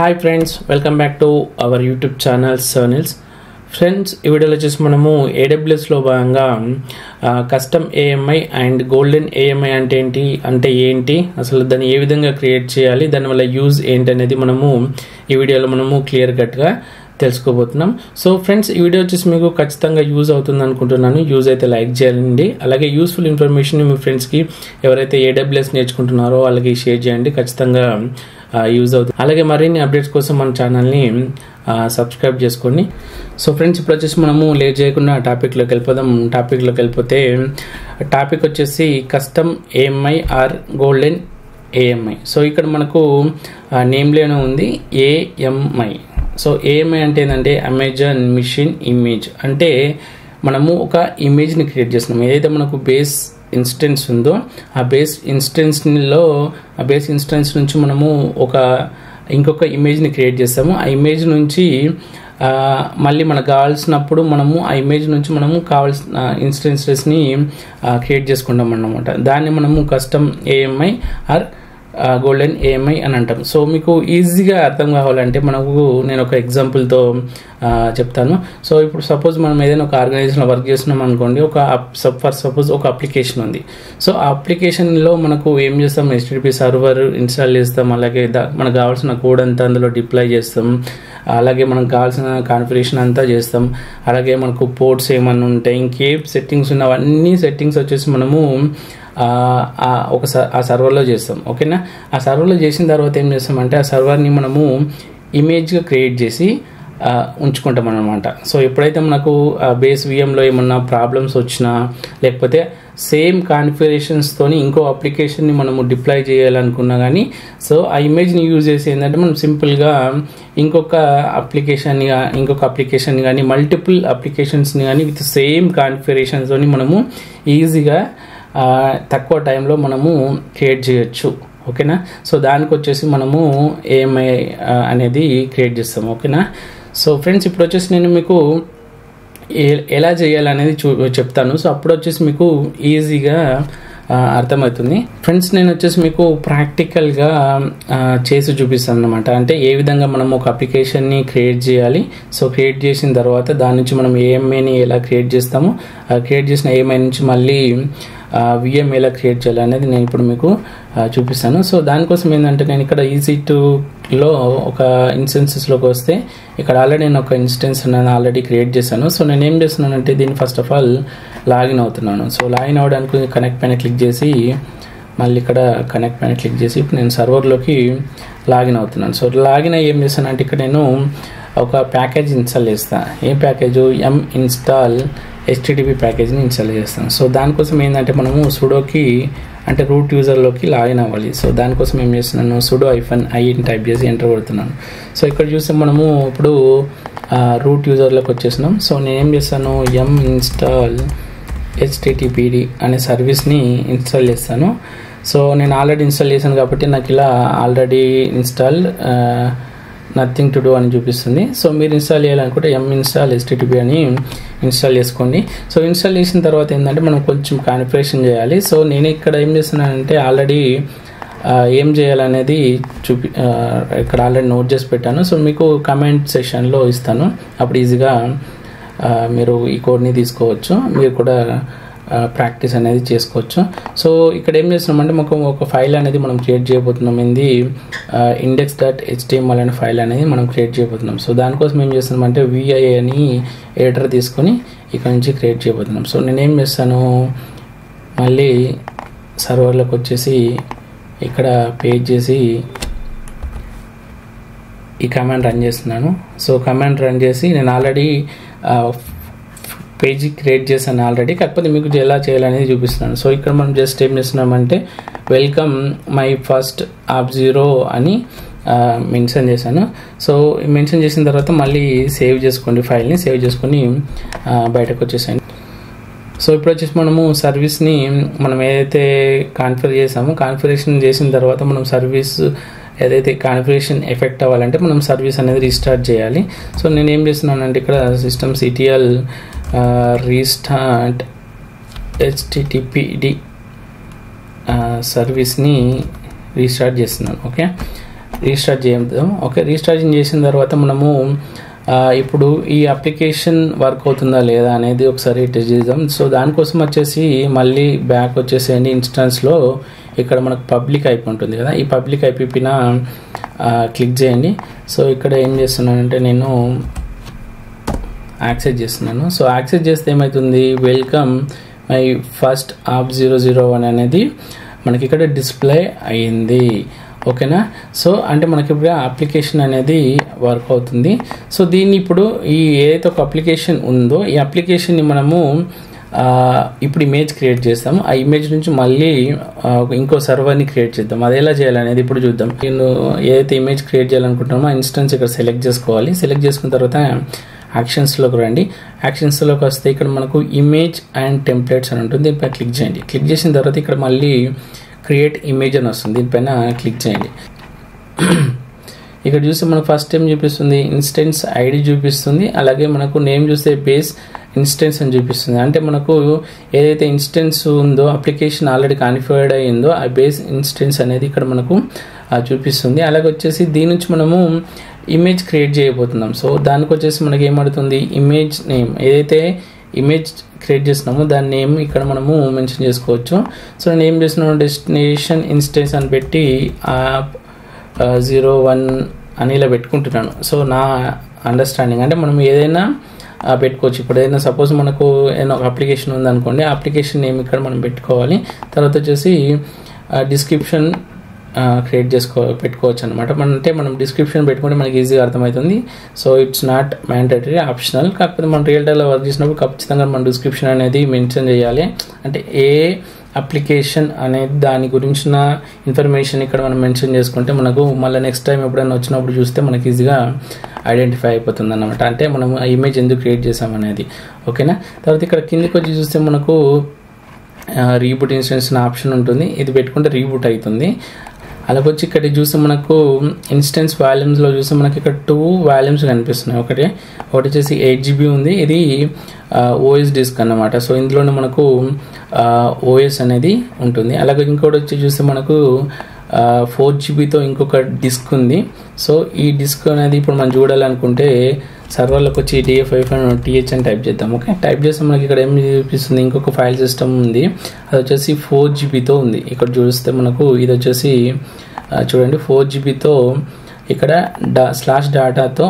Hi friends, welcome back to our YouTube channel Sarnils. Friends, ఈ వీడియోలో వచ్చేసి మనము ఏడబ్ల్యూఎస్లో భాగంగా custom AMI and golden AMI అంటే ఏంటి, అసలు దాన్ని ఏ విధంగా క్రియేట్ చేయాలి, దానివల్ల యూజ్ ఏంటి అనేది మనము ఈ వీడియోలో మనము క్లియర్ కట్గా తెలుసుకోబోతున్నాం. సో ఫ్రెండ్స్, ఈ వీడియో వచ్చేసి మీకు ఖచ్చితంగా యూజ్ అవుతుంది అనుకుంటున్నాను. యూజ్ అయితే లైక్ చేయండి. అలాగే యూస్ఫుల్ ఇన్ఫర్మేషన్ మీ ఫ్రెండ్స్కి ఎవరైతే ఏడబ్ల్యూఎస్ నేర్చుకుంటున్నారో వాళ్ళకి షేర్ చేయండి. ఖచ్చితంగా యూజ్ అవుతుంది. అలాగే మరిన్ని అప్డేట్స్ కోసం మన ఛానల్ని సబ్స్క్రైబ్ చేసుకోండి. సో ఫ్రెండ్స్, ఇప్పుడు వచ్చేసి మనము లేట్ చేయకుండా టాపిక్లోకి వెళ్ళిపోదాం. టాపిక్లోకి వెళ్ళిపోతే టాపిక్ వచ్చేసి custom AMI or golden AMI. So ఇక్కడ మనకు నేమ్లోనే ఉంది ఏఎంఐ. సో ఏఎంఐ అంటే ఏంటంటే అమెజాన్ మిషన్ ఇమేజ్. అంటే మనము ఒక ఇమేజ్ని క్రియేట్ చేస్తున్నాం. ఏదైతే మనకు బేస్ ఇన్స్టెన్స్ ఉందో ఆ బేస్ ఇన్స్టెన్స్ నుంచి మనము ఇంకొక ఇమేజ్ని క్రియేట్ చేస్తాము. ఆ ఇమేజ్ నుంచి మళ్ళీ మనకు కావాల్సినప్పుడు మనము ఆ ఇమేజ్ నుంచి మనము కావాల్సిన ఇన్స్టెన్సెస్ని క్రియేట్ చేసుకుంటాం అన్నమాట. దాన్ని మనము custom AMI or golden AMI అని అంటాం. సో మీకు ఈజీగా అర్థం కావాలంటే నేను ఒక ఎగ్జాంపుల్తో చెప్తాను. సో ఇప్పుడు సపోజ్ మనం ఏదైనా ఒక ఆర్గనైజేషన్లో వర్క్ చేస్తున్నాం అనుకోండి. సపోజ్ ఒక అప్లికేషన్ ఉంది. సో ఆ అప్లికేషన్లో మనకు ఏం చేస్తాం, HTTP సర్వర్ ఇన్స్టాల్ చేస్తాం. అలాగే మనకు కావాల్సిన కోడ్ అంతా అందులో డిప్లాయ్ చేస్తాం. అలాగే మనకు కావాల్సిన కాన్ఫిగరేషన్ అంతా చేస్తాం. అలాగే మనకు పోర్ట్స్ ఏమన్నా ఉంటాయి, ఇంకేం సెట్టింగ్స్ ఉన్నవన్నీ సెట్టింగ్స్ వచ్చేసి మనము ఆ సర్వర్లో చేస్తాం. ఓకేనా? ఆ సర్వర్లో చేసిన తర్వాత ఏం చేస్తామంటే ఆ సర్వర్ని మనము ఇమేజ్గా క్రియేట్ చేసి ఉంచుకుంటాం అన్నమాట. సో ఎప్పుడైతే మనకు బేస్ విఎంలో ఏమన్నా ప్రాబ్లమ్స్ వచ్చినా, లేకపోతే సేమ్ కాన్ఫిగరేషన్స్తోని ఇంకో అప్లికేషన్ని మనము డిప్లాయ్ చేయాలనుకున్నా కానీ, సో ఆ ఇమేజ్ని యూజ్ చేసి ఏంటంటే మనం సింపుల్గా ఇంకొక అప్లికేషన్ కానీ మల్టిపుల్ అప్లికేషన్స్ని కానీ విత్ సేమ్ కాన్ఫిగరేషన్స్తోని మనము ఈజీగా తక్కువ టైంలో మనము క్రియేట్ చేయొచ్చు. ఓకేనా? సో దానికి వచ్చేసి మనము ఏఎంఐ అనేది క్రియేట్ చేస్తాము. ఓకేనా? సో ఫ్రెండ్స్, ఇప్పుడు వచ్చేసి నేను మీకు ఎలా చేయాలనేది చెప్తాను. సో అప్పుడు వచ్చేసి మీకు ఈజీగా అర్థమవుతుంది. ఫ్రెండ్స్, నేను వచ్చేసి మీకు ప్రాక్టికల్గా చేసి చూపిస్తాను అనమాట. అంటే ఏ విధంగా మనం ఒక అప్లికేషన్ని క్రియేట్ చేయాలి. సో క్రియేట్ చేసిన తర్వాత దాని నుంచి మనం ఏఎంఐని ఎలా క్రియేట్ చేస్తాము, క్రియేట్ చేసిన ఏఎంఐ నుంచి మళ్ళీ విఎం ఎలా క్రియేట్ చేయాలి అనేది నేను ఇప్పుడు మీకు చూపిస్తాను. సో దానికోసం ఏంటంటే నేను ఇక్కడ EC2లో ఒక ఇన్స్టెన్సెస్లోకి వస్తే ఇక్కడ ఆల్రెడీ నేను ఒక ఇన్స్టెన్స్ అనేది ఆల్రెడీ క్రియేట్ చేశాను. సో నేను ఏం చేస్తున్నానంటే దీన్ని ఫస్ట్ ఆఫ్ ఆల్ లాగిన్ అవుతున్నాను. సో లాగిన్ అవ్వడానికి కనెక్ట్ పైన క్లిక్ చేసి మళ్ళీ ఇక్కడ కనెక్ట్ పైన క్లిక్ చేసి ఇప్పుడు నేను సర్వర్లోకి లాగిన్ అవుతున్నాను. సో లాగిన్ అయ్యి ఏం చేస్తానంటే ఇక్కడ నేను ఒక ప్యాకేజ్ ఇన్స్టాల్ చేస్తాను. ఏ ప్యాకేజు? install HTTP ప్యాకేజ్ని ఇన్స్టాల్ చేస్తాను. సో దానికోసం ఏంటంటే మనము సుడోకి అంటే రూట్ యూజర్లోకి లాగిన్ అవ్వాలి. సో దానికోసం ఏం చేస్తున్నాను, sudo -i టైప్ చేసి ఎంటర్ కొడుతున్నాను. సో ఇక్కడ చూస్తే మనము ఇప్పుడు రూట్ యూజర్లోకి వచ్చేసినాం. సో నేను ఏం చేస్తాను, install httpd అనే సర్వీస్ని ఇన్స్టాల్ చేస్తాను. సో నేను ఆల్రెడీ ఇన్స్టాల్ చేశాను కాబట్టి నాకు ఇలా ఆల్రెడీ నథింగ్ టు డూ అని చూపిస్తుంది. సో మీరు ఇన్స్టాల్ చేయాలనుకుంటే install http అని ఇన్స్టాల్ చేసుకోండి. సో ఇన్స్టాల్ చేసిన తర్వాత ఏంటంటే మనం కొంచెం కాన్ఫిగరేషన్ చేయాలి. సో నేను ఇక్కడ ఏం చేస్తున్నానంటే ఆల్రెడీ ఏం చేయాలనేది ఇక్కడ ఆల్రెడీ నోట్ చేసి పెట్టాను. సో మీకు కమెంట్ సెషన్లో ఇస్తాను. అప్పుడు ఈజీగా మీరు ఈ కోడ్ని తీసుకోవచ్చు, మీరు కూడా ప్రాక్టీస్ అనేది చేసుకోవచ్చు. సో ఇక్కడ ఏం చేస్తున్నామంటే మాకు ఒక ఫైల్ అనేది మనం క్రియేట్ చేయబోతున్నాం. index.html అనే ఫైల్ అనేది మనం క్రియేట్ చేయబోతున్నాం. సో దానికోసం ఏం చేస్తున్నామంటే vi అని ఎడిటర్ తీసుకొని ఇక్కడ నుంచి క్రియేట్ చేయబోతున్నాం. సో నేనేం చేస్తాను, మళ్ళీ సర్వర్లోకి వచ్చేసి ఇక్కడ పేజ్ చేసి ఈ కమాండ్ రన్ చేస్తున్నాను. సో కమాండ్ రన్ చేసి నేను ఆల్రెడీ పేజీ క్రియేట్ చేశాను ఆల్రెడీ, కాకపోతే మీకు ఎలా చేయాలనేది చూపిస్తున్నాను. సో ఇక్కడ మనం జస్ట్ ఏం చేస్తున్నామంటే వెల్కమ్ మై ఫస్ట్ .0 అని మెన్షన్ చేశాను. సో మెన్షన్ చేసిన తర్వాత మళ్ళీ సేవ్ చేసుకోండి, ఫైల్ని సేవ్ చేసుకొని బయటకు వచ్చేసాను. సో ఇప్పుడు వచ్చేసి మనము సర్వీస్ని మనం ఏదైతే కాన్ఫిగరేషన్ చేసిన తర్వాత మనం సర్వీస్ ఏదైతే కాన్ఫిగరేషన్ ఎఫెక్ట్ అవ్వాలంటే మనం సర్వీస్ అనేది రీస్టార్ట్ చేయాలి. సో నేను ఏం చేస్తున్నానంటే ఇక్కడ systemctl రీస్టార్ట్ httpd సర్వీస్ని రీస్టార్ట్ చేస్తున్నాను. ఓకే, రీస్టార్ట్ చేద్దాం. ఓకే, రీస్టార్టింగ్ చేసిన తర్వాత మనము ఇప్పుడు ఈ అప్లికేషన్ వర్క్ అవుతుందా లేదా అనేది ఒకసారి టెస్ట్ చేద్దాం. సో దానికోసం వచ్చేసి మళ్ళీ బ్యాక్ వచ్చేసేయండి. ఇన్స్టాన్స్లో ఇక్కడ మనకు పబ్లిక్ ఐపీ ఉంటుంది కదా, ఈ పబ్లిక్ ఐపీ పైన క్లిక్ చేయండి. సో ఇక్కడ ఏం చేస్తున్నానంటే నేను యాక్సెస్ చేస్తున్నాను. సో యాక్సెస్ చేస్తే ఏమవుతుంది, వెల్కమ్ మై ఫస్ట్ యాప్ 001 అనేది మనకి ఇక్కడ డిస్ప్లే అయ్యింది. ఓకేనా, సో అంటే మనకి ఇప్పుడు అప్లికేషన్ అనేది వర్క్ అవుతుంది. సో దీన్ని ఇప్పుడు ఈ ఏదైతే ఒక అప్లికేషన్ ఉందో ఈ అప్లికేషన్ని మనము ఇప్పుడు ఇమేజ్ క్రియేట్ చేస్తాము. ఆ ఇమేజ్ నుంచి మళ్ళీ ఇంకో సర్వర్ని క్రియేట్ చేద్దాం. అది ఎలా చేయాలనేది ఇప్పుడు చూద్దాం. నేను ఏదైతే ఇమేజ్ క్రియేట్ చేయాలనుకుంటున్నామో ఆ ఇన్స్టెన్స్ ఇక్కడ సెలెక్ట్ చేసుకోవాలి. సెలెక్ట్ చేసుకున్న తర్వాత యాక్షన్స్లోకి రండి. యాక్షన్స్లోకి వస్తే ఇక్కడ మనకు ఇమేజ్ అండ్ టెంప్లెట్స్ అని ఉంటుంది. దీనిపై క్లిక్ చేయండి. క్లిక్ చేసిన తర్వాత ఇక్కడ మళ్ళీ క్రియేట్ ఇమేజ్ అని వస్తుంది. దీనిపైన క్లిక్ చేయండి. ఇక్కడ చూస్తే మనకు ఫస్ట్ ఏం చూపిస్తుంది, ఇన్స్టెన్స్ ఐడి చూపిస్తుంది. అలాగే మనకు నేమ్ చూస్తే బేస్ ఇన్స్టెన్స్ అని చూపిస్తుంది. అంటే మనకు ఏదైతే ఇన్స్టెన్స్ ఉందో అప్లికేషన్ ఆల్రెడీ కాన్ఫిగర్డ్ అయ్యిందో ఆ బేస్ ఇన్స్టెన్స్ అనేది ఇక్కడ మనకు చూపిస్తుంది. అలాగే వచ్చేసి దీని నుంచి మనము ఇమేజ్ క్రియేట్ చేయబోతున్నాం. సో దానికి వచ్చేసి మనకి ఏమడుతుంది, ఇమేజ్ నేమ్ ఏదైతే ఇమేజ్ క్రియేట్ చేస్తున్నామో దాని నేమ్ ఇక్కడ మనము మెన్షన్ చేసుకోవచ్చు. సో నేను ఏం చేస్తున్నాను, డెస్టినేషన్ ఇన్స్టెన్స్ అని పెట్టి 01 అని ఇలా పెట్టుకుంటున్నాను. సో నా అండర్స్టాండింగ్ అంటే మనం ఏదైనా పెట్టుకోవచ్చు. ఇప్పుడు ఏదైనా సపోజ్ మనకు ఏదైనా ఒక అప్లికేషన్ ఉందనుకోండి, ఆ అప్లికేషన్ నేమ్ ఇక్కడ మనం పెట్టుకోవాలి. తర్వాత వచ్చేసి డిస్క్రిప్షన్ క్రియేట్ పెట్టుకోవచ్చు అనమాట. అంటే మనం డిస్క్రిప్షన్ పెట్టుకుంటే మనకి ఈజీగా అర్థమవుతుంది. So it's not mandatory, optional. కాకపోతే మనం రియల్ టైంలో వర్క్ చేసినప్పుడు ఖచ్చితంగా మన డిస్క్రిప్షన్ అనేది మెన్షన్ చేయాలి. అంటే ఏ అప్లికేషన్ అనేది దాని గురించిన ఇన్ఫర్మేషన్ ఇక్కడ మనం మెన్షన్ చేసుకుంటే మనకు మళ్ళీ నెక్స్ట్ టైం ఎప్పుడైనా వచ్చినప్పుడు చూస్తే మనకి ఈజీగా ఐడెంటిఫై అయిపోతుంది అన్నమాట. అంటే మనం ఆ ఇమేజ్ ఎందుకు క్రియేట్ చేసామనేది. ఓకేనా, తర్వాత ఇక్కడ కిందికి వచ్చి చూస్తే మనకు రీబూట్ ఇన్స్టెన్స్ ఆప్షన్ ఉంటుంది. ఇది పెట్టుకుంటే రీబూట్ అవుతుంది. అలాగే వచ్చి ఇక్కడ చూస్తే మనకు ఇన్స్టెన్స్ వాల్యూమ్స్లో చూస్తే మనకి ఇక్కడ 2 వాల్యూమ్స్ కనిపిస్తున్నాయి. ఒకటి వచ్చేసి 8 GB ఉంది. ఇది ఓఎస్ డిస్క్ అన్నమాట. సో ఇందులోనే మనకు ఓఎస్ అనేది ఉంటుంది. అలాగే ఇంకోటి వచ్చి చూస్తే మనకు 4 GBతో ఇంకొక డిస్క్ ఉంది. సో ఈ డిస్క్ అనేది ఇప్పుడు మనం చూడాలనుకుంటే సర్వర్లోకి వచ్చి DF5TH అని టైప్ చేద్దాం. ఓకే, టైప్ చేస్తే మనకి ఇక్కడ ఏం చూపిస్తుంది, ఇంకొక ఫైల్ సిస్టమ్ ఉంది. అది వచ్చేసి 4 GBతో ఉంది. ఇక్కడ చూస్తే మనకు ఇది వచ్చేసి చూడండి 4 GBతో ఇక్కడ స్లాష్ డాటాతో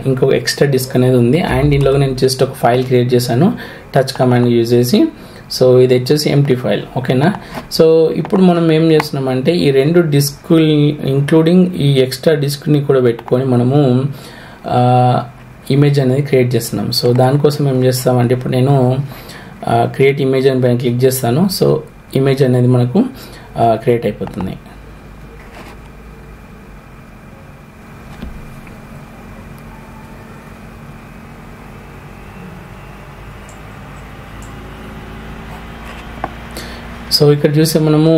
ఇంకొక ఎక్స్ట్రా డిస్క్ అనేది ఉంది. అండ్ దీనిలో నేను జస్ట్ ఒక ఫైల్ క్రియేట్ చేశాను టచ్ కమాండ్ యూజ్ చేసి. సో ఇది వచ్చేసి ఎంప్టీ ఫైల్. ఓకేనా, సో ఇప్పుడు మనం ఏం చేస్తున్నామంటే ఈ 2 డిస్కులు ఇంక్లూడింగ్ ఈ ఎక్స్ట్రా డిస్క్ని కూడా పెట్టుకొని మనము ఇమేజ్ అనేది క్రియేట్ చేస్తున్నాం. సో దానికోసం ఏం చేస్తామంటే ఇప్పుడు నేను క్రియేట్ ఇమేజ్ అని పైన క్లిక్ చేస్తాను. సో ఇమేజ్ అనేది మనకు క్రియేట్ అయిపోతుంది. సో ఇక్కడ చూస్తే మనము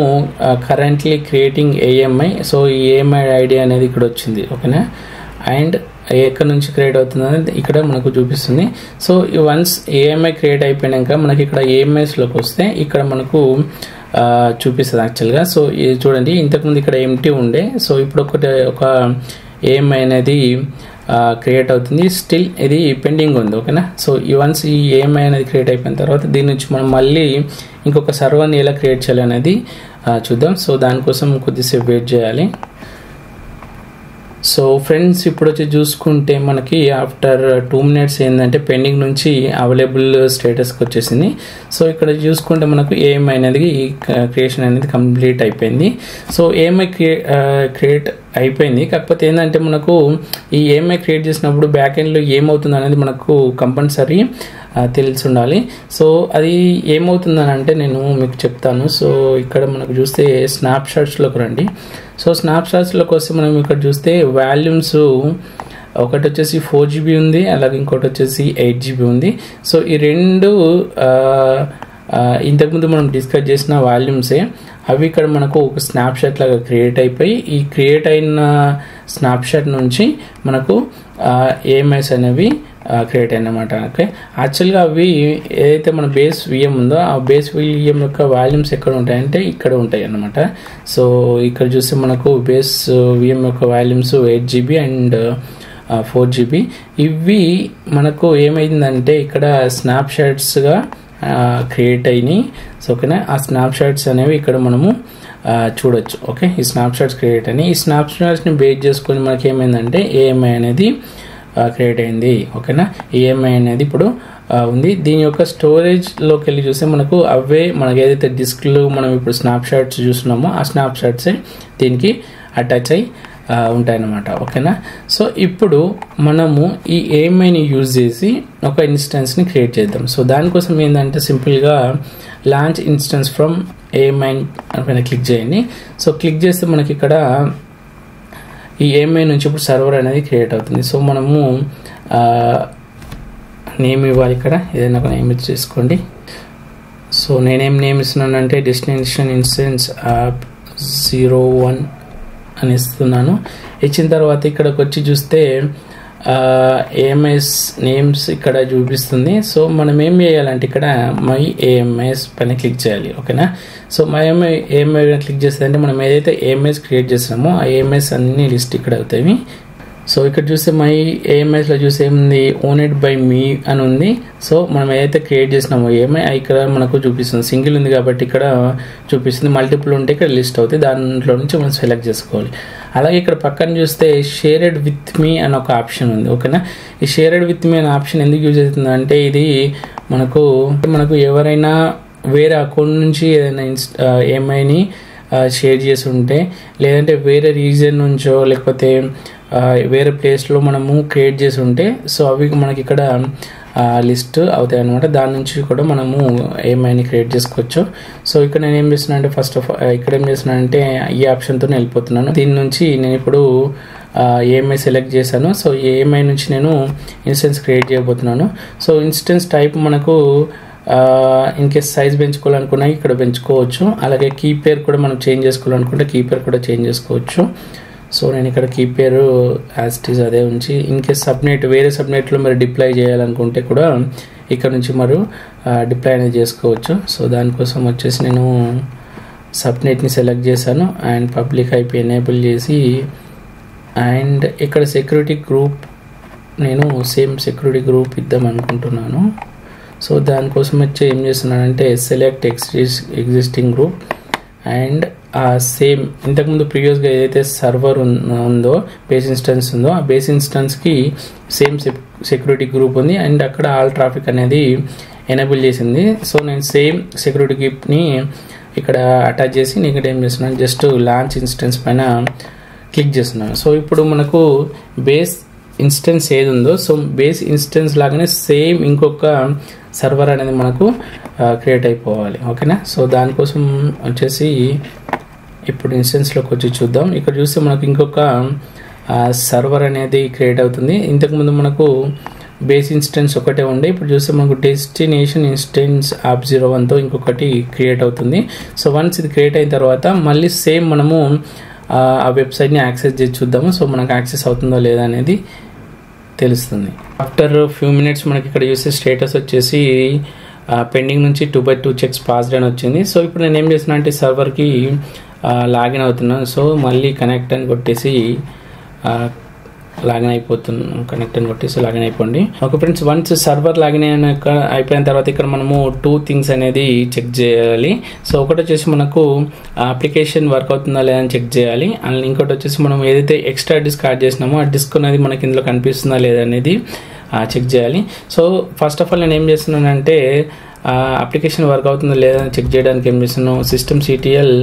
కరెంట్లీ క్రియేటింగ్ AMI. సో ఈ AMI ఐడి అనేది ఇక్కడ వచ్చింది. ఓకేనా, అండ్ ఎక్కడ నుంచి క్రియేట్ అవుతుంది అనేది ఇక్కడ మనకు చూపిస్తుంది. సో వన్స్ AMI క్రియేట్ అయిపోయాక మనకి ఇక్కడ AMIస్లోకి వస్తే ఇక్కడ మనకు చూపిస్తుంది యాక్చువల్గా. సో ఇది చూడండి, ఇంతకుముందు ఇక్కడ ఎంటీ ఉండే. సో ఇప్పుడు ఒక AMI అనేది క్రియేట్ అవుతుంది. స్టిల్ ఇది పెండింగ్ ఉంది. ఓకేనా, సో వన్స్ ఈ AMI అనేది క్రియేట్ అయిపోయిన తర్వాత దీని నుంచి మనం మళ్ళీ ఇంకొక సర్వర్ని ఎలా క్రియేట్ చేయాలి అనేది చూద్దాం. సో దానికోసం కొద్దిసేపు వెయిట్ చేయాలి. సో ఫ్రెండ్స్ ఇప్పుడు వచ్చి చూసుకుంటే మనకి ఆఫ్టర్ 2 minutes ఏంటంటే పెండింగ్ నుంచి అవైలబుల్ స్టేటస్కి వచ్చేసింది. సో ఇక్కడ చూసుకుంటే మనకు AMI అనేది క్రియేషన్ అనేది కంప్లీట్ అయిపోయింది. సో AMI క్రియేట్ అయిపోయింది. కాకపోతే ఏంటంటే మనకు ఈ AMI క్రియేట్ చేసినప్పుడు బ్యాక్ ఎండ్లో ఏమవుతుంది అనేది మనకు కంపల్సరీ తెలిసి ఉండాలి. సో అది ఏమవుతుందని అంటే నేను మీకు చెప్తాను. సో ఇక్కడ మనకు చూస్తే స్నాప్షాట్స్లోకి రండి. సో స్నాప్షాట్స్లోకి వస్తే మనం ఇక్కడ చూస్తే వాల్యూమ్స్ ఒకటి వచ్చేసి 4 GB ఉంది, అలాగే ఇంకోటి వచ్చేసి 8 GB ఉంది. సో ఈ 2 ఇంతకుముందు మనం డిస్కస్ చేసిన వాల్యూమ్సే అవి ఇక్కడ మనకు ఒక స్నాప్షాట్ లాగా క్రియేట్ అయిపోయి ఈ క్రియేట్ అయిన స్నాప్షాట్ నుంచి మనకు ఏఎంఐస్ అనేవి క్రియేట్ అయినమాట. ఓకే, యాక్చువల్గా అవి ఏదైతే మన బేస్ విఎం ఉందో ఆ బేస్ విఎం యొక్క వాల్యూమ్స్ ఎక్కడ ఉంటాయంటే ఇక్కడ ఉంటాయి అన్నమాట. సో ఇక్కడ చూస్తే మనకు బేస్ విఎం యొక్క వాల్యూమ్స్ 8GB అండ్ 4GB. ఇవి మనకు ఏమైందంటే ఇక్కడ స్నాప్షాట్స్గా క్రియేట్ అయినాయి. సో ఓకేనా, ఆ స్నాప్షాట్స్ అనేవి ఇక్కడ మనము చూడొచ్చు. ఓకే, ఈ స్నాప్షాట్స్ క్రియేట్ అయినాయి. ఈ స్నాప్షాట్స్ని బేస్ చేసుకొని మనకి ఏమైందంటే ఏఎంఐ అనేది క్రియేట్ అయింది. ఓకేనా, ఏఎంఐ అనేది ఇప్పుడు ఉంది. దీని యొక్క స్టోరేజ్లోకి వెళ్ళి చూస్తే మనకు అవే మనకి ఏదైతే డిస్క్లు మనం ఇప్పుడు స్నాప్షాట్స్ చూస్తున్నామో ఆ స్నాప్షాట్సే దీనికి అటాచ్ అయి ఉంటాయన్నమాట. ఓకేనా, సో ఇప్పుడు మనము ఈ ఏఎంఐని యూజ్ చేసి ఒక ఇన్స్టెన్స్ని క్రియేట్ చేద్దాం. సో దానికోసం ఏంటంటే సింపుల్గా లాంచ్ ఇన్స్టెన్స్ ఫ్రమ్ ఏఎంఐ పైన క్లిక్ చేయండి. సో క్లిక్ చేస్తే మనకి ఇక్కడ ఈ ఏఎంఐ నుంచి ఇప్పుడు సర్వర్ అనేది క్రియేట్ అవుతుంది. సో మనము నేమ్ ఇవ్వాలి, ఇక్కడ ఏదైనా ఒక నేమ్ చేసుకోండి. సో నేనేం నేమ్ ఇస్తున్నానంటే డెస్టినేషన్ ఇన్స్టెన్స్ యాప్ 01 అని ఇస్తున్నాను. ఇచ్చిన తర్వాత ఇక్కడికి వచ్చి చూస్తే ఏఎంఐస్ నేమ్స్ ఇక్కడ చూపిస్తుంది. సో మనం ఏం చేయాలంటే ఇక్కడ మై ఏఎంఐస్ పైన క్లిక్ చేయాలి. ఓకేనా, సో మై ఏఎంఐ క్లిక్ చేస్తే అంటే మనం ఏదైతే ఏఎంఐస్ క్రియేట్ చేస్తున్నామో ఆ ఏఎంఐస్ అన్ని లిస్ట్ ఇక్కడ అవుతాయి. సో ఇక్కడ చూస్తే మై ఏఎంఐస్లో చూస్తే ఏముంది, ఓనెడ్ బై మీ అని ఉంది. సో మనం ఏదైతే క్రియేట్ చేసినామో ఏఎంఐ ఇక్కడ మనకు చూపిస్తుంది. సింగిల్ ఉంది కాబట్టి ఇక్కడ చూపిస్తుంది, మల్టిపుల్ ఉంటే ఇక్కడ లిస్ట్ అవుతాయి, దాంట్లో నుంచి మనం సెలెక్ట్ చేసుకోవాలి. అలాగే ఇక్కడ పక్కన చూస్తే షేరెడ్ విత్ మీ అని ఒక ఆప్షన్ ఉంది. ఓకేనా, ఈ షేరెడ్ విత్ మీ అనే ఆప్షన్ ఎందుకు యూజ్ అవుతుంది అంటే ఇది మనకు ఎవరైనా వేరే అకౌంట్ నుంచి ఏదైనా ఏఎంఐని షేర్ చేసి ఉంటే, లేదంటే వేరే రీజన్ నుంచో లేకపోతే వేరే ప్లేస్లో మనము క్రియేట్ చేసి ఉంటే సో అవి మనకి ఇక్కడ లిస్ట్ అవుతాయి అనమాట. దాని నుంచి కూడా మనము ఏఎంఐని క్రియేట్ చేసుకోవచ్చు. సో ఇక్కడ నేను ఏం చేస్తున్నా అంటే ఫస్ట్ ఆఫ్ ఇక్కడ ఏం చేస్తున్నాను అంటే ఈ ఆప్షన్తో వెళ్ళిపోతున్నాను. దీని నుంచి నేను ఇప్పుడు ఏఎంఐ సెలెక్ట్ చేశాను. సో ఏఎంఐ నుంచి నేను ఇన్స్టెన్స్ క్రియేట్ చేయబోతున్నాను. సో ఇన్స్టెన్స్ టైప్ మనకు ఇన్ కేస్ సైజ్ పెంచుకోవాలనుకున్నా ఇక్కడ పెంచుకోవచ్చు. అలాగే కీ పేర్ కూడా మనం చేంజ్ చేసుకోవాలనుకుంటే కీ పేర్ కూడా చేంజ్ చేసుకోవచ్చు. సో నేను ఇక్కడ కీ పేరు యాజ్ ఇట్ ఈజ్ అదే ఉంచి, ఇన్ కేస్ సబ్నెట్ వేరే సబ్నెట్లో మరి డిప్లాయ్ చేయాలనుకుంటే కూడా ఇక్కడ నుంచి మరి డిప్లాయ్ అనేది చేసుకోవచ్చు. సో దానికోసం వచ్చేసి నేను సబ్నెట్ని సెలెక్ట్ చేశాను అండ్ పబ్లిక్ ఐపీ ఎనేబుల్ చేసి అండ్ ఇక్కడ సెక్యూరిటీ గ్రూప్ నేను సేమ్ సెక్యూరిటీ గ్రూప్ ఇద్దాం అనుకుంటున్నాను. సో దానికోసం వచ్చి ఏం చేస్తున్నానంటే select existing group and same ఇంతకుముందు ప్రీవియస్గా ఏదైతే సర్వర్ ఉందో బేస్ ఇన్స్టెన్స్ ఉందో ఆ బేస్ ఇన్స్టెన్స్కి సేమ్ సెక్యూరిటీ గ్రూప్ ఉంది అండ్ అక్కడ ఆల్ ట్రాఫిక్ అనేది ఎనేబుల్ చేసింది. సో నేను సేమ్ సెక్యూరిటీ గ్రూప్ని ఇక్కడ అటాచ్ చేసి నేను ఇక్కడ ఏం చేస్తున్నాను జస్ట్ లాంచ్ ఇన్స్టెన్స్ పైన క్లిక్ చేస్తున్నాను. సో ఇప్పుడు మనకు బేస్ ఇన్స్టెన్స్ ఏది ఉందో సో బేస్ ఇన్స్టెన్స్ లాగానే సేమ్ ఇంకొక సర్వర్ అనేది మనకు క్రియేట్ అయిపోవాలి. ఓకేనా, సో దానికోసం వచ్చేసి ఇప్పుడు ఇన్స్టెన్స్లోకి వచ్చి చూద్దాం. ఇక్కడ చూస్తే మనకు ఇంకొక సర్వర్ అనేది క్రియేట్ అవుతుంది. ఇంతకుముందు మనకు బేస్ ఇన్స్టెన్స్ ఒకటే ఉండే, ఇప్పుడు చూస్తే మనకు డెస్టినేషన్ ఇన్స్టెన్స్ యాప్ 01తో ఇంకొకటి క్రియేట్ అవుతుంది. సో వన్స్ ఇది క్రియేట్ అయిన తర్వాత మళ్ళీ సేమ్ మనము ఆ వెబ్సైట్ని యాక్సెస్ చేసి చూద్దాము. సో మనకు యాక్సెస్ అవుతుందో లేదా అనేది తెలుస్తుంది. ఆఫ్టర్ ఫ్యూ మినిట్స్ మనకి ఇక్కడ చూస్తే స్టేటస్ వచ్చేసి పెండింగ్ నుంచి 2/2 చెక్స్ పాస్డ్ అని వచ్చింది. సో ఇప్పుడు నేను ఏం చేస్తున్నా అంటే సర్వర్కి లాగిన్ అవుతున్నాను. సో మళ్ళీ కనెక్ట్ అని కొట్టేసి లాగిన్ అయిపోతున్నాను. కనెక్ట్ అని కొట్టేసి లాగిన్ అయిపోండి. Okay friends, once server login అయిపోయిన తర్వాత ఇక్కడ మనము 2 థింగ్స్ అనేది చెక్ చేయాలి. సో ఒకటి వచ్చేసి మనకు అప్లికేషన్ వర్క్ అవుతుందా లేదా అని చెక్ చేయాలి. అండ్ ఇంకోటి వచ్చేసి మనం ఏదైతే ఎక్స్ట్రా డిస్క్ యాడ్ చేసినామో ఆ డిస్క్ అనేది మనకి ఇందులో కనిపిస్తుందా లేదా అనేది చెక్ చేయాలి. సో ఫస్ట్ ఆఫ్ ఆల్ నేను ఏం చేస్తున్నానంటే అప్లికేషన్ వర్క్ అవుతుందా లేదా అని చెక్ చేయడానికి ఏం చేస్తున్నాను సిస్టమ్ సిటిఎల్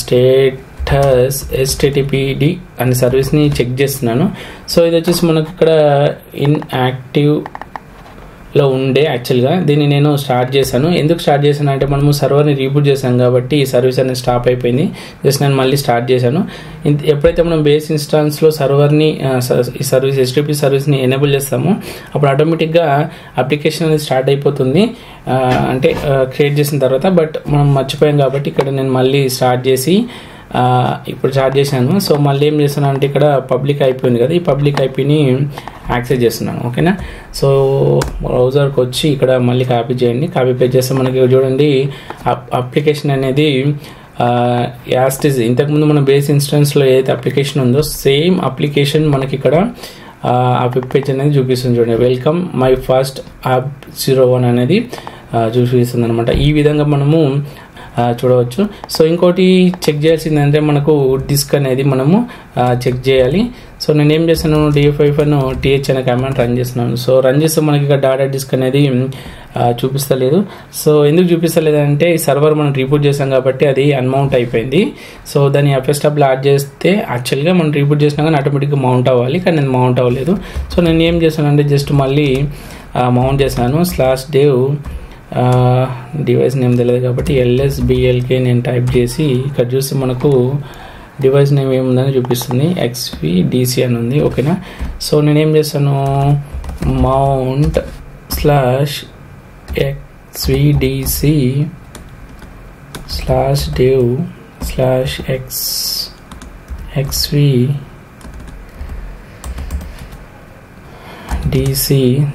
స్టేటస్ HTTPD అనే సర్వీస్ని చెక్ చేస్తున్నాను. సో ఇది వచ్చేసి మనకు ఇక్కడ ఇన్యాక్టివ్ లో ఉండే యాక్చువల్గా దీన్ని నేను స్టార్ట్ చేశాను. ఎందుకు స్టార్ట్ చేశాను అంటే మనము సర్వర్ని రీబూట్ చేశాం కాబట్టి ఈ సర్వీస్ అనేది స్టాప్ అయిపోయింది. జస్ట్ నేను మళ్ళీ స్టార్ట్ చేశాను. ఎప్పుడైతే మనం బేస్ ఇన్స్టాన్స్లో సర్వర్ని ఈ సర్వీస్ HTTP సర్వీస్ని ఎనేబుల్ చేస్తామో అప్పుడు ఆటోమేటిక్గా అప్లికేషన్ అనేది స్టార్ట్ అయిపోతుంది, అంటే క్రియేట్ చేసిన తర్వాత. బట్ మనం మర్చిపోయాం కాబట్టి ఇక్కడ నేను మళ్ళీ స్టార్ట్ చేసి ఇప్పుడు స్టార్ట్ చేశాను. సో మళ్ళీ ఏం చేస్తున్నాను అంటే ఇక్కడ పబ్లిక్ అయిపోయింది కదా, ఈ పబ్లిక్ ఐపీని యాక్సెస్ చేస్తున్నాను. ఓకేనా, సో బ్రౌజర్కి వచ్చి ఇక్కడ మళ్ళీ కాపీ చేయండి. కాపీ పేస్ట్ చేస్తే మనకి చూడండి అప్లికేషన్ అనేది యాస్టిజ్ ఇంతకుముందు మన బేస్ ఇన్స్టెన్స్లో ఏదైతే అప్లికేషన్ ఉందో సేమ్ అప్లికేషన్ మనకి ఇక్కడ ఆ వెబ్ పేజ్ అనేది చూపిస్తుంది. చూడండి, వెల్కమ్ మై ఫస్ట్ యాప్ 01 అనేది చూపిస్తుంది అనమాట. ఈ విధంగా మనము చూడవచ్చు. సో ఇంకోటి చెక్ చేయాల్సింది అంటే మనకు డిస్క్ అనేది మనము చెక్ చేయాలి. సో నేను ఏం చేస్తాను, df-th అనే కమాండ్ రన్ చేస్తున్నాను. సో రన్ చేస్తే మనకి ఇక్కడ డాటా డిస్క్ అనేది చూపిస్తలేదు. సో ఎందుకు చూపిస్తలేదు అంటే ఈ సర్వర్ మనం రీబూట్ చేసాం కాబట్టి అది అన్మౌంట్ అయిపోయింది. సో దాన్ని FSW యాడ్ చేస్తే యాక్చువల్గా మనం రీబూట్ చేసినా కానీ ఆటోమేటిక్గా మౌంట్ అవ్వాలి, కానీ నేను మౌంట్ అవ్వలేదు. సో నేను ఏం చేశాను అంటే జస్ట్ మళ్ళీ మౌంట్ చేశాను. /dev డివైస్ నేమ్ తెలియదు కాబట్టి LSBLK నేను టైప్ చేసి ఇక్కడ చూసి మనకు డివైస్ నేమ్ ఏముందని చూపిస్తుంది, XVDC అని ఉంది. ఓకేనా, సో నేనేం చేస్తాను mount xvdc/dev/xvdc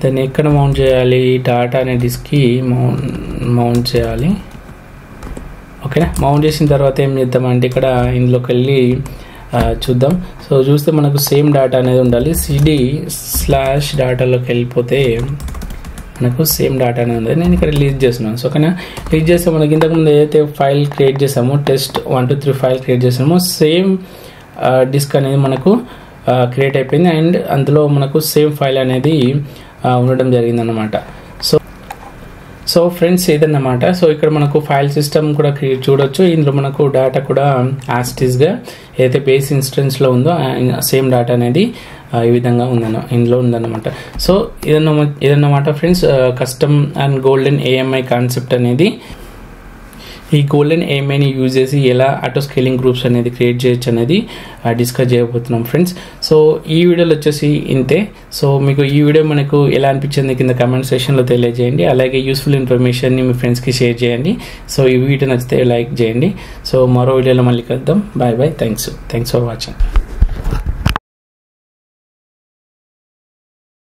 దాన్ని ఎక్కడ మౌంట్ చేయాలి, డాటా అనే డిస్క్కి మౌంట్ చేయాలి. ఓకేనా, మౌంట్ చేసిన తర్వాత ఏం చేద్దామంటే ఇక్కడ ఇందులోకి వెళ్ళి చూద్దాం. సో చూస్తే మనకు సేమ్ డేటా అనేది ఉండాలి. cd/dataలోకి వెళ్ళిపోతే మనకు సేమ్ డేటా అనేది ఉంది. నేను ఇక్కడ రిలీజ్ చేస్తున్నాను. సో ఓకేనా, రిలీజ్ చేస్తే మనకి ఇంతకుముందు ఏదైతే ఫైల్ క్రియేట్ చేసామో test123 ఫైల్ క్రియేట్ చేసామో సేమ్ డిస్క్ అనేది మనకు క్రియేట్ అయిపోయింది అండ్ అందులో మనకు సేమ్ ఫైల్ అనేది ఉండడం జరిగిందన్నమాట. సో ఫ్రెండ్స్ ఇదన్నమాట. సో ఇక్కడ మనకు ఫైల్ సిస్టమ్ కూడా చూడొచ్చు. ఇందులో మనకు డేటా కూడా యాస్టిస్గా ఏదైతే బేస్ ఇన్స్టెన్స్లో ఉందో సేమ్ డేటా అనేది ఈ విధంగా ఇందులో ఉందన్నమాట. సో ఇదన్నమాట friends custom and golden AMI concept అనేది. ఈ గోల్డెన్ AMIని యూజ్ చేసి ఎలా ఆటో స్కేలింగ్ గ్రూప్స్ అనేది క్రియేట్ చేయొచ్చు అనేది డిస్కస్ చేయబోతున్నాం ఫ్రెండ్స్. సో ఈ వీడియోలో వచ్చేసి ఇంతే. సో మీకు ఈ వీడియో మనకు ఎలా అనిపించింది కింద కమెంట్ సెక్షన్లో తెలియజేయండి. అలాగే యూస్ఫుల్ ఇన్ఫర్మేషన్ని మీ ఫ్రెండ్స్కి షేర్ చేయండి. సో ఈ వీడియో నచ్చితే లైక్ చేయండి. సో మరో వీడియోలో మళ్ళీ కలుద్దాం. Bye thanks for watching.